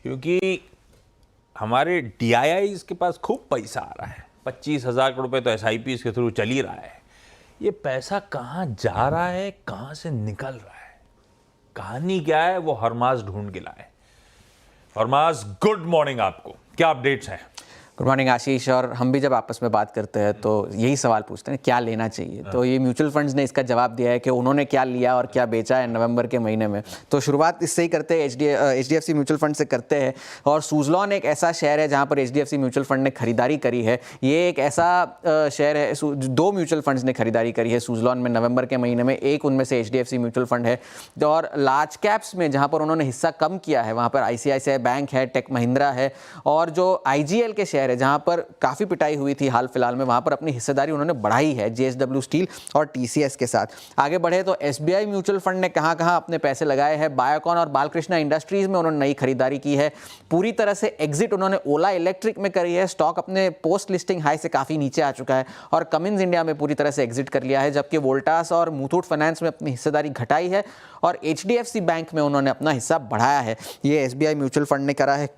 क्योंकि हमारे DIIs के पास खूब पैसा आ रहा है। 25,000 करोड़ रुपए तो SIPs के थ्रू चल ही रहा है। ये पैसा कहाँ जा रहा है, कहाँ से निकल रहा है, कहानी क्या है, वो हरमास ढूंढ के लाए। हरमास, गुड मॉर्निंग आपको, क्या अपडेट्स हैं? गुड मॉर्निंग आशीष। और हम भी जब आपस में बात करते हैं तो यही सवाल पूछते हैं क्या लेना चाहिए। तो ये म्यूचुअल फंड्स ने इसका जवाब दिया है कि उन्होंने क्या लिया और क्या बेचा है नवंबर के महीने में। तो शुरुआत इससे ही करते हैं, HDFC म्यूचुअल फंड से करते हैं। और सुज़लॉन एक ऐसा शेयर है जहां पर HDFC म्यूचुअल फंड ने खरीदारी करी है। ये एक ऐसा शेयर है, दो म्यूचुअल फंड्स ने खरीदारी करी है सुज़लॉन में नवंबर के महीने में। एक उनमें से HDFC म्यूचुअल फंड है। और लार्ज कैप्स में जहाँ पर उन्होंने हिस्सा कम किया है वहाँ पर ICICI बैंक है, टेक महिंद्रा है। और जो IGL के शेयर है जहां पर काफी पिटाई हुई थी हाल फिलहाल में, वहां पर अपनी हिस्सेदारी उन्होंने बढ़ाई है JSW स्टील और TCS के साथ। आगे बढ़े तो SBI म्यूचुअल फंड ने कहां अपने पैसे लगाए हैं। बायोकॉन और बालकृष्णा इंडस्ट्रीज में उन्होंने नई खरीदारी की है। पूरी तरह से एग्जिट उन्होंने ओला इलेक्ट्रिक में करी है। स्टॉक अपने पोस्ट लिस्टिंग हाई से काफी नीचे आ चुका है। और कमिंस इंडिया में पूरी तरह से एग्जिट कर लिया है, जबकि वोल्टास और मुथूट फाइनेंस में अपनी हिस्सेदारी घटाई है। और HDFC बैंक में उन्होंने अपना हिस्सा बढ़ाया है। ये SBI म्यूचुअल फंड ने करा है।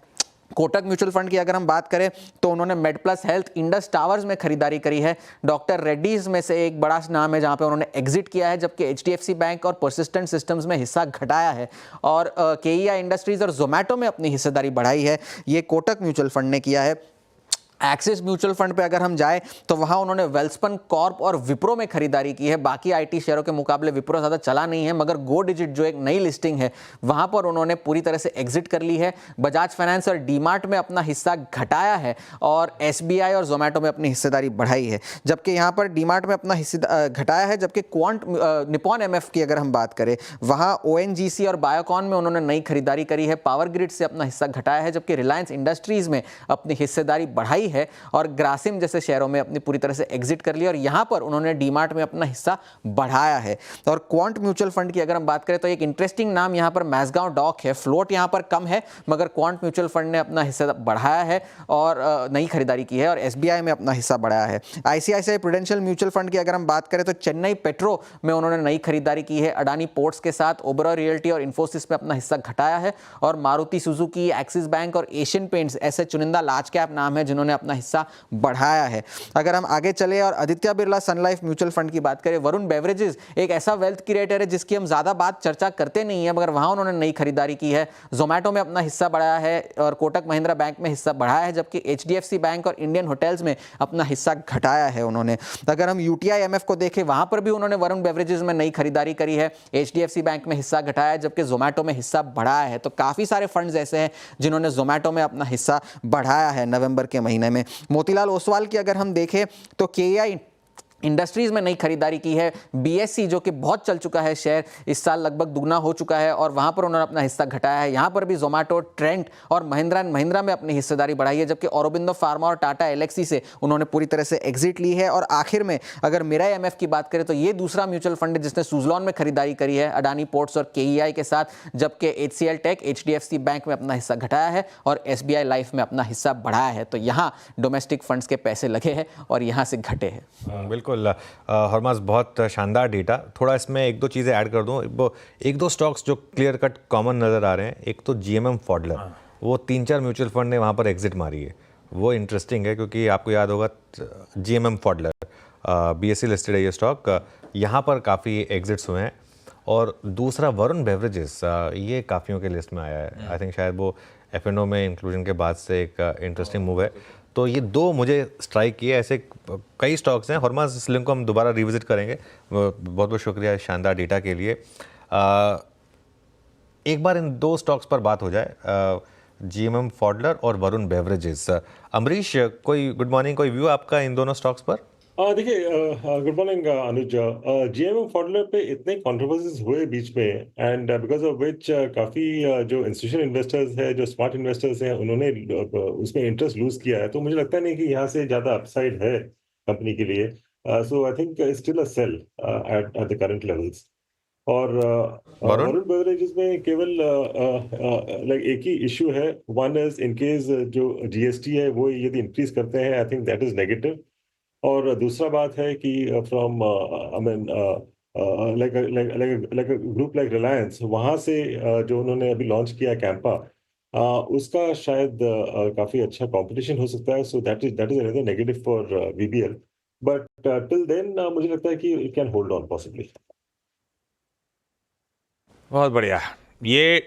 कोटक म्यूचुअल फंड की अगर हम बात करें तो उन्होंने मेडप्लस हेल्थ, इंडस टावर्स में खरीदारी करी है। डॉक्टर रेड्डीज में से एक बड़ा नाम है जहां पे उन्होंने एग्जिट किया है, जबकि HDFC बैंक और परसिस्टेंट सिस्टम्स में हिस्सा घटाया है। और KEI इंडस्ट्रीज और जोमेटो में अपनी हिस्सेदारी बढ़ाई है। ये कोटक म्यूचुअल फंड ने किया है। एक्सिस म्यूचुअल फंड पे अगर हम जाए तो वहां उन्होंने वेल्सपन कॉर्प और विप्रो में खरीदारी की है। बाकी IT शेयरों के मुकाबले विप्रो ज़्यादा चला नहीं है, मगर गो डिजिट जो एक नई लिस्टिंग है वहां पर उन्होंने पूरी तरह से एग्जिट कर ली है। बजाज फाइनेंस और डीमार्ट में अपना हिस्सा घटाया है और SBI और जोमेटो में अपनी हिस्सेदारी बढ़ाई है। जबकि यहाँ पर डीमार्ट में अपना हिस्सा घटाया है। जबकि क्वांट निपॉन MF की अगर हम बात करें वहाँ ONGC और बायोकॉन में उन्होंने नई खरीदारी करी है। पावर ग्रिड से अपना हिस्सा घटाया है, जबकि रिलायंस इंडस्ट्रीज में अपनी हिस्सेदारी बढ़ाई है। और ग्रासिम जैसे शेयरों में अपनी पूरी तरह से एग्जिट कर लिया और यहां पर उन्होंने डीमार्ट में अपना हिस्सा बढ़ाया है। और क्वांट म्यूचुअल फंड की अगर हम बात करें तो एक इंटरेस्टिंग नाम यहां पर मैसगांव डॉक है। फ्लोट यहां पर कम है, मगर क्वांट म्यूचुअल फंड ने अपना हिस्सा बढ़ाया है और नई खरीदारी की है और SBI में अपना हिस्सा बढ़ाया है। ICICI प्रूडेंशियल म्यूचुअल फंड की अगर हम बात करें तो चेन्नई पेट्रो में उन्होंने नई खरीदारी की है। अडानी पोर्ट्स के साथ ओबेरॉय रियल्टी और इन्फोसिस में अपना हिस्सा घटाया है। और मारुति सुजुकी, एक्सिस बैंक और एशियन पेंट्स ऐसे चुनिंदा लार्ज कैप नाम है जिन्होंने अपना हिस्सा बढ़ाया है। अगर हम आगे चले और आदित्य बिरला सन लाइफ म्यूचुअल फंड की बात करें, वरुण बेवरेजेस एक ऐसा वेल्थ क्रिएटर है जिसकी हम ज्यादा बात चर्चा करते नहीं है, मगर वहां उन्होंने नई खरीदारी की है। जोमेटो में अपना हिस्सा बढ़ाया है और कोटक महिंद्रा बैंक में हिस्सा बढ़ाया है, जबकि HDFC बैंक और इंडियन होटल्स में अपना हिस्सा घटाया है उन्होंने। अगर हम UTI MF को देखें वहां पर भी उन्होंने वरुण बेवरेजेस में नई खरीदारी करी है। HDFC बैंक में हिस्सा घटाया है, जबकि जोमेटो में हिस्सा बढ़ाया है। तो काफी सारे फंड्स ऐसे हैं जिन्होंने जोमेटो में अपना हिस्सा बढ़ाया है नवंबर के महीने में। मोतीलाल ओसवाल की अगर हम देखें तो KEI इंडस्ट्रीज में नई खरीदारी की है। BSE जो कि बहुत चल चुका है शेयर, इस साल लगभग दुगना हो चुका है और वहां पर उन्होंने अपना हिस्सा घटाया है। यहां पर भी जोमेटो, ट्रेंट और महिंद्रा एंड महिंद्रा में अपनी हिस्सेदारी बढ़ाई है, जबकि औरोबिंदो फार्मा और टाटा एलेक्सी से उन्होंने पूरी तरह से एग्जिट ली है। और आखिर में अगर मिराई MF की बात करें तो ये दूसरा म्यूचुअल फंड है जिसने सुज़लॉन में खरीदारी करी है अडानी पोर्ट्स और KEI के साथ, जबकि HCL टेक, HDFC बैंक में अपना हिस्सा घटाया है और SBI लाइफ में अपना हिस्सा बढ़ाया है। तो यहाँ डोमेस्टिक फंड्स के पैसे लगे हैं और यहाँ से घटे हैं। बिल्कुल हरमास, बहुत शानदार डेटा। थोड़ा इसमें एक दो चीज़ें ऐड कर दूं। एक दो स्टॉक्स जो क्लियर कट कॉमन नज़र आ रहे हैं। एक तो GMM फॉडलर, वो 3-4 म्यूचुअल फंड ने वहाँ पर एग्जिट मारी है। वो इंटरेस्टिंग है क्योंकि आपको याद होगा GMM फॉडलर BSE लिस्टेड है ये स्टॉक, यहाँ पर काफ़ी एग्जिट्स हुए हैं। और दूसरा वरुण बेवरेजेस, ये काफ़ियों के लिस्ट में आया है। आई थिंक शायद वो F&O में इंक्लूजन के बाद से एक इंटरेस्टिंग मूव है। तो ये दो मुझे स्ट्राइक किए। ऐसे कई स्टॉक्स हैं। हरमास, इस लिंक को हम दोबारा रिविजिट करेंगे। बहुत बहुत शुक्रिया शानदार डेटा के लिए। एक बार इन दो स्टॉक्स पर बात हो जाए, GMM फॉडलर और वरुण बेवरेजेस। अमरीश, कोई गुड मॉर्निंग, कोई व्यू आपका इन दोनों स्टॉक्स पर? देखिए, गुड मॉर्निंग अनुज। GMM फॉडलर पे इतने कंट्रोवर्सीज हुए बीच में, एंड बिकॉज ऑफ विच काफ़ी जो इंस्टीट्यूशनल इन्वेस्टर्स है, जो स्मार्ट इन्वेस्टर्स हैं, उन्होंने उसमें इंटरेस्ट लूज किया है। तो मुझे लगता नहीं कि यहाँ से ज़्यादा अपसाइड है कंपनी के लिए। So I think still a sell at the current levels. और वरुण बेवरेजेस में केवल लाइक एक ही इशू है। वन इज इन केस जो GST है वो यदि इंक्रीज करते हैं, I think that is negative. और दूसरा बात है कि from I mean like like like group like Reliance, वहाँ से जो उन्होंने अभी लॉन्च किया कैंपा, उसका शायद काफी अच्छा कंपटीशन हो सकता है, so that is another negative for VBL, but till then मुझे लगता है कि it can hold on possibly. बहुत बढ़िया। ये